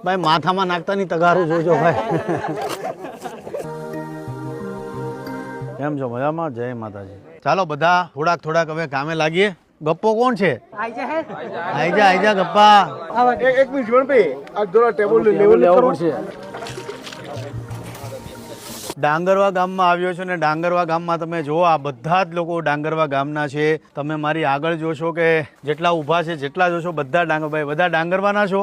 ભાઈ માથામાં નાખતા ની તગારું જોજો ભાઈ. કેમ છો? મજામાં? જય માતાજી. ચાલો બધા થોડાક હવે કામે લાગીએ. ગપ્પો કોણ છે? આઈજા ગપ્પા. એક મિનિટ જીવનભાઈ, આ થોડા ટેબલ લેવલ કરવું છે. ડાંગરવા ગામમાં આવ્યો છો ને ડાંગરવા ગામમાં તમે જુઓ આ બધા જ લોકો ડાંગરવા ગામના છે. તમે મારી આગળ જોશો કે જેટલા ઊભા છે જેટલા જોશો બધા ડાંગરભાઈ બધા ડાંગરવાના છો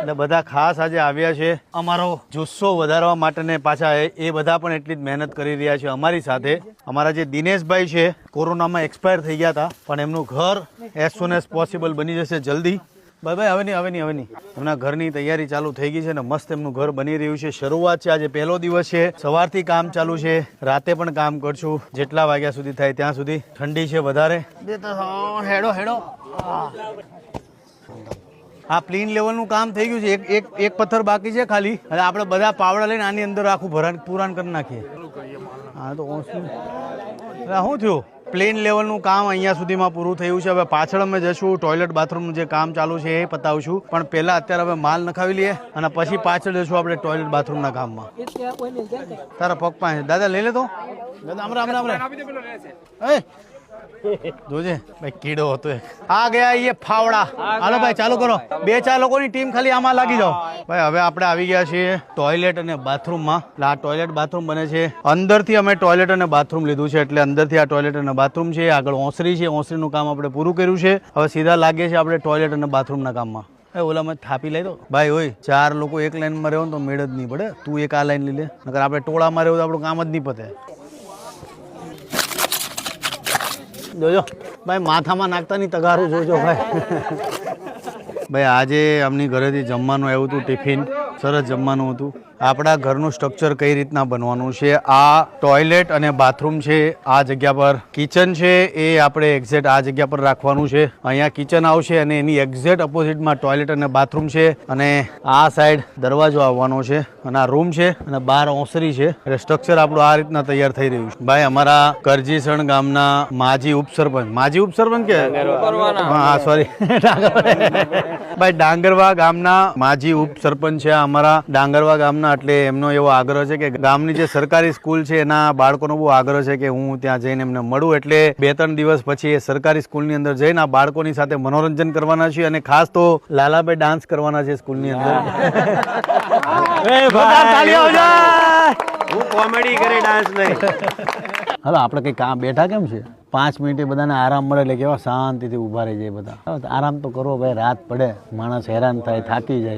એટલે બધા ખાસ આજે આવ્યા છે અમારો જુસ્સો વધારવા માટે ને પાછા એ બધા પણ એટલી જ મહેનત કરી રહ્યા છે અમારી સાથે. અમારા જે દિનેશભાઈ છે કોરોનામાં એક્સપાયર થઈ ગયા હતા પણ એમનું ઘર એઝ સુન એઝ પોસિબલ બની જશે જલ્દી. ભાઈ હવે નહીં એમના ઘરની તૈયારી ચાલુ થઈ ગઈ છે ને મસ્ત એમનું ઘર બની રહ્યું છે. શરૂઆત છે, આજે પહેલો દિવસ છે, સવારથી કામ ચાલુ છે, રાતે પણ કામ કરશું જેટલા વાગ્યા સુધી થાય ત્યાં સુધી. ઠંડી છે વધારે. હેડો આ પ્લેન લેવલનું કામ થઈ ગયું છે. એક પથ્થર બાકી છે ખાલી અને આપણે બધા પાવડા લઈને આની અંદર આખું પુરાણ કરી નાખીએ. હા તો શું થયું? પ્લેન લેવલનું કામ અહીંયા સુધીમાં પૂરું થયું છે. હવે પાછળ અમે જશું ટોયલેટ બાથરૂમનું જે કામ ચાલુ છે એ પતાવશું પણ પહેલા અત્યારે હવે માલ નખાવી લઈએ અને પછી પાછળ જશું આપણે ટોયલેટ બાથરૂમના કામમાં. તારા પગ પાસે દાદા લઈ લે તો દાદા આમ જોજે ભાઈ કીડો હતો આ ગયા એ ફાવડા. હાલો ભાઈ ચાલુ કરો. 2-4 લોકોની ટીમ ખાલી આમાં લાગી જાઓ. ભાઈ હવે આપણે આવી ગયા છીએ ટોયલેટ અને બાથરૂમમાં. એટલે આ ટોયલેટ બાથરૂમ બને છે અંદરથી. અમે ટોયલેટ અને બાથરૂમ લીધું છે એટલે અંદરથી આ ટોયલેટ અને બાથરૂમ છે. આગળ ઓસરી છે, ઓસરીનું કામ આપણે પૂરું કર્યું છે. હવે સીધા લાગે છે આપણે ટોયલેટ અને બાથરૂમના કામમાં. ઓલામાં થાપી લઈ દો ભાઈ. હોય 4 લોકો એક લાઈનમાં રહેવું તો મેળ જ નહીં પડે. તું એક આ લાઈન લઈ લે નકર આપણે ટોળામાં રહેવું તો આપણું કામ જ નહીં પતે. જોજો ભાઈ માથામાં નાખતા ની તગારું જોજો ભાઈ. ભાઈ આજે અમની ઘરેથી જમવાનું આવ્યું હતું ટિફિન. સરસ જમવાનું હતું. આપણા ઘરનું સ્ટ્રક્ચર કઈ રીતના બનવાનું છે. આ ટોયલેટ અને બાથરૂમ છે આ જગ્યા પર. કિચન છે એ આપણે એક્ઝેક્ટ આ જગ્યા પર રાખવાનું છે. અહીંયા કિચન આવશે અને એની એક્ઝેક્ટ ઓપોઝિટમાં ટોયલેટ અને બાથરૂમ છે અને આ સાઈડ દરવાજો આવવાનો છે અને આ રૂમ છે અને બહાર ઓસરી છે. એટલે સ્ટ્રક્ચર આપણું આ રીતના તૈયાર થઈ રહ્યું છે. ભાઈ અમારા કરજીસણ ગામના માજી ઉપસરપંચ કે હા સોરી ભાઈ ડાંગરવા ગામના માજી ઉપસરપંચ છે અમારા ડાંગરવા ગામના. એટલે એમનો એવો આગ્રહ છે કે ગામની જે સરકારી સ્કૂલ છે એના બાળકોનો બહુ આગ્રહ છે કે હું ત્યાં જઈને એમને મળું. એટલે 2-3 દિવસ પછી એ સરકારી સ્કૂલની અંદર જઈને આ બાળકોની સાથે મનોરંજન કરવાના છે અને ખાસ તો લાલાભાઈ ડાન્સ કરવાના છે સ્કૂલની અંદર. હું કોમેડી કરે ડાન્સ નહીં. હાલો આપણે કઈ કામ બેઠા કેમ છે 5 મિનિટે બધાને આરામ મળે એટલે કેવા શાંતિથી ઊભા રહી જાય બધા. આરામ તો કરો ભાઈ. રાત પડે માણસ હેરાન થાય થાકી જાય.